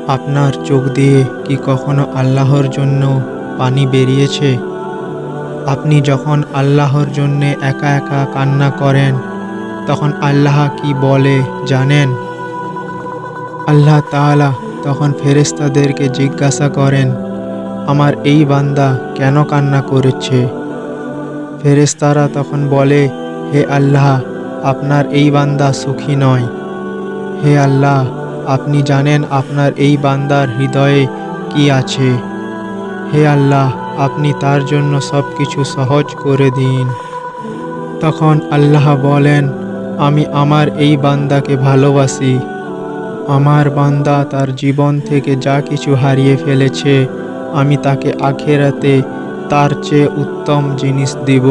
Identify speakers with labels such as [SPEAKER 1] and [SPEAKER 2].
[SPEAKER 1] আপনার চোখ দিয়ে কি কখনো আল্লাহর জন্য পানি বেরিয়েছে? আপনি যখন আল্লাহর জন্যে একা একা কান্না করেন, তখন আল্লাহ কি বলে জানেন? আল্লাহ তাআলা তখন ফেরেশতাদেরকে জিজ্ঞাসা করেন, আমার এই বান্দা কেন কান্না করেছে? ফেরেশতারা তখন বলে, হে আল্লাহ, আপনার এই বান্দা সুখী নয়। হে আল্লাহ, আপনি জানেন আপনার এই বান্দার হৃদয়ে কি আছে। হে আল্লাহ, আপনি তার জন্য সবকিছু সহজ করে দিন। তখন আল্লাহ বলেন, আমি আমার এই বান্দাকে ভালোবাসি। আমার বান্দা তার জীবন থেকে যা কিছু হারিয়ে ফেলেছে, আমি তাকে আখিরাতে তার চেয়ে উত্তম জিনিস দিব।